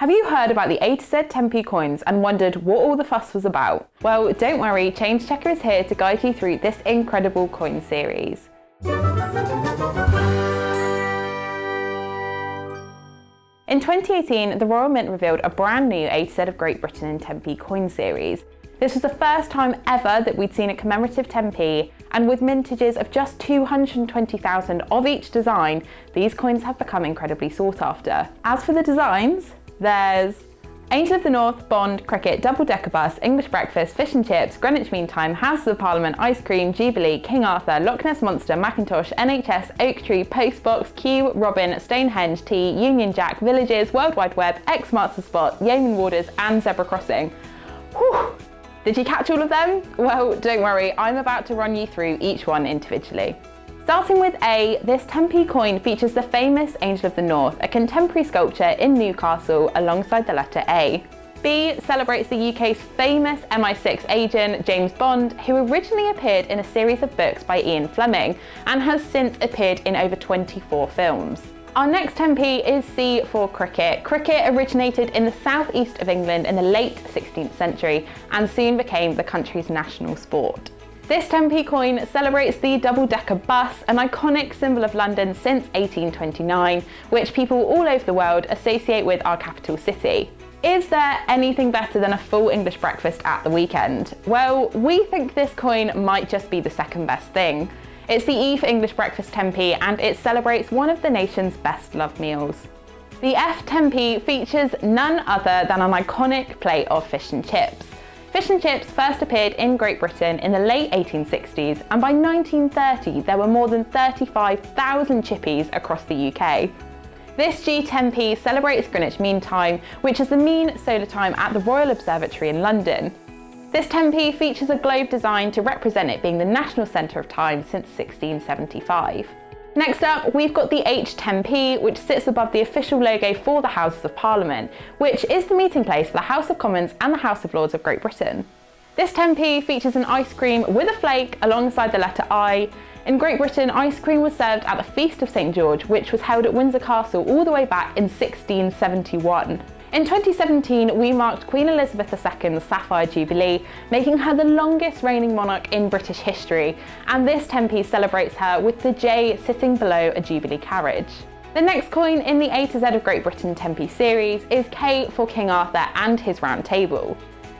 Have you heard about the A to Z 10p coins and wondered what all the fuss was about? Well, don't worry, Change Checker is here to guide you through this incredible coin series. In 2018, the Royal Mint revealed a brand new A to Z of Great Britain in 10p coin series. This was the first time ever that we'd seen a commemorative 10p, and with mintages of just 220,000 of each design, these coins have become incredibly sought after. As for the designs, there's Angel of the North, Bond, Cricket, Double-Decker Bus, English Breakfast, Fish and Chips, Greenwich Mean Time, Houses of Parliament, Ice Cream, Jubilee, King Arthur, Loch Ness Monster, Macintosh, NHS, Oak Tree, Postbox, Q, Robin, Stonehenge, T, Union Jack, Villages, World Wide Web, X Marks the Spot, Yeoman Warders and Zebra Crossing. Whew! Did you catch all of them? Well, don't worry, I'm about to run you through each one individually. Starting with A, this 10p coin features the famous Angel of the North, a contemporary sculpture in Newcastle alongside the letter A. B celebrates the UK's famous MI6 agent, James Bond, who originally appeared in a series of books by Ian Fleming and has since appeared in over 24 films. Our next 10p is C for cricket. Cricket originated in the southeast of England in the late 16th century and soon became the country's national sport. This 10p coin celebrates the double-decker bus, an iconic symbol of London since 1829, which people all over the world associate with our capital city. Is there anything better than a full English breakfast at the weekend? Well, we think this coin might just be the second best thing. It's the E for English breakfast 10p, and it celebrates one of the nation's best loved meals. The F 10p features none other than an iconic plate of fish and chips. Fish and chips first appeared in Great Britain in the late 1860s, and by 1930 there were more than 35,000 chippies across the UK. This G10p celebrates Greenwich Mean Time, which is the mean solar time at the Royal Observatory in London. This 10p features a globe design to represent it being the national centre of time since 1675. Next up, we've got the H10p, which sits above the official logo for the Houses of Parliament, which is the meeting place for the House of Commons and the House of Lords of Great Britain. This 10p features an ice cream with a flake alongside the letter I. In Great Britain, ice cream was served at the Feast of St George, which was held at Windsor Castle all the way back in 1671. In 2017, we marked Queen Elizabeth II's Sapphire Jubilee, making her the longest reigning monarch in British history, and this 10p celebrates her with the J sitting below a Jubilee carriage. The next coin in the A to Z of Great Britain 10p series is K for King Arthur and his Round Table.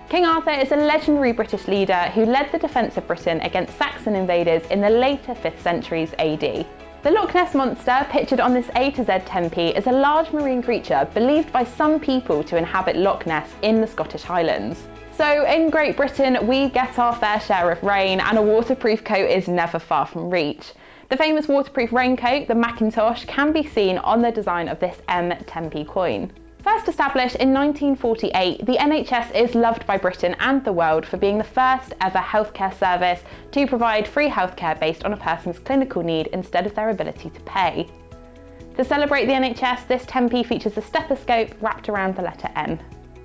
King Arthur is a legendary British leader who led the defence of Britain against Saxon invaders in the later 5th centuries AD. The Loch Ness Monster, pictured on this A to Z 10p, is a large marine creature believed by some people to inhabit Loch Ness in the Scottish Highlands. So in Great Britain, we get our fair share of rain, and a waterproof coat is never far from reach. The famous waterproof raincoat, the Macintosh, can be seen on the design of this M 10p coin. First established in 1948, the NHS is loved by Britain and the world for being the first ever healthcare service to provide free healthcare based on a person's clinical need instead of their ability to pay. To celebrate the NHS, this 10p features a stethoscope wrapped around the letter N.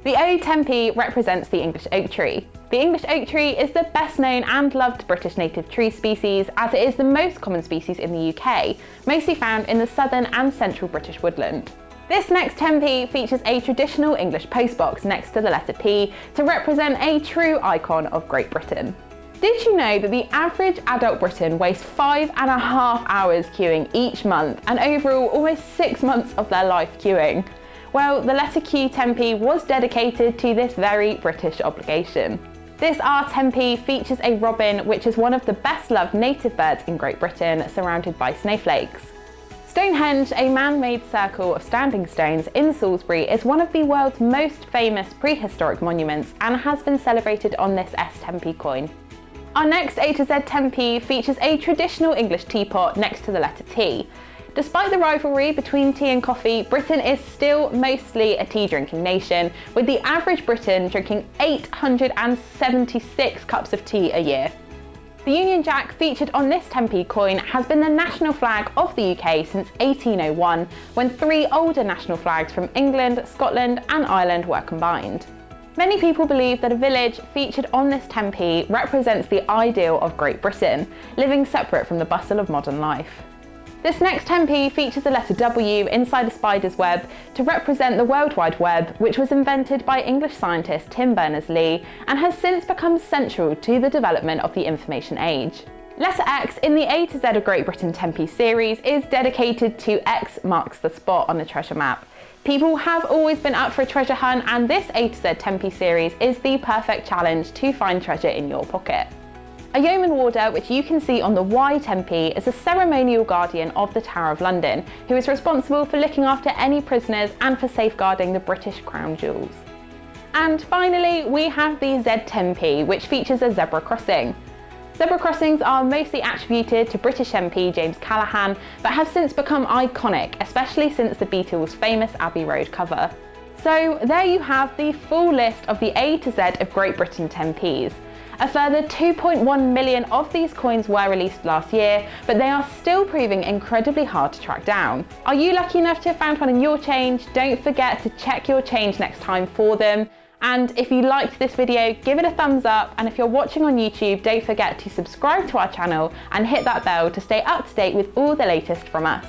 The O 10p represents the English oak tree. The English oak tree is the best known and loved British native tree species, as it is the most common species in the UK, mostly found in the southern and central British woodland. This next 10p features a traditional English postbox next to the letter P to represent a true icon of Great Britain. Did you know that the average adult Briton wastes 5.5 hours queuing each month, and overall almost 6 months of their life queuing? Well, the letter Q 10p was dedicated to this very British obligation. This R 10p features a robin, which is one of the best loved native birds in Great Britain, surrounded by snowflakes. Stonehenge, a man-made circle of standing stones in Salisbury, is one of the world's most famous prehistoric monuments and has been celebrated on this S 10p coin. Our next A to Z 10p features a traditional English teapot next to the letter T. Despite the rivalry between tea and coffee, Britain is still mostly a tea drinking nation, with the average Briton drinking 876 cups of tea a year. The Union Jack featured on this 10p coin has been the national flag of the UK since 1801, when 3 older national flags from England, Scotland and Ireland were combined. Many people believe that a village featured on this 10p represents the ideal of Great Britain, living separate from the bustle of modern life. This next 10p features a letter W inside a spider's web to represent the World Wide Web, which was invented by English scientist Tim Berners-Lee and has since become central to the development of the information age. Letter X in the A to Z of Great Britain 10p series is dedicated to X marks the spot on the treasure map. People have always been up for a treasure hunt, and this A to Z 10p series is the perfect challenge to find treasure in your pocket. A yeoman warder, which you can see on the Y 10p, is a ceremonial guardian of the Tower of London, who is responsible for looking after any prisoners and for safeguarding the British crown jewels. And finally, we have the Z 10p, which features a zebra crossing. Zebra crossings are mostly attributed to British MP James Callaghan, but have since become iconic, especially since the Beatles' famous Abbey Road cover. So there you have the full list of the A to Z of Great Britain 10p's. A further 2.1 million of these coins were released last year, but they are still proving incredibly hard to track down. Are you lucky enough to have found one in your change? Don't forget to check your change next time for them. And if you liked this video, give it a thumbs up, and if you're watching on YouTube, don't forget to subscribe to our channel and hit that bell to stay up to date with all the latest from us.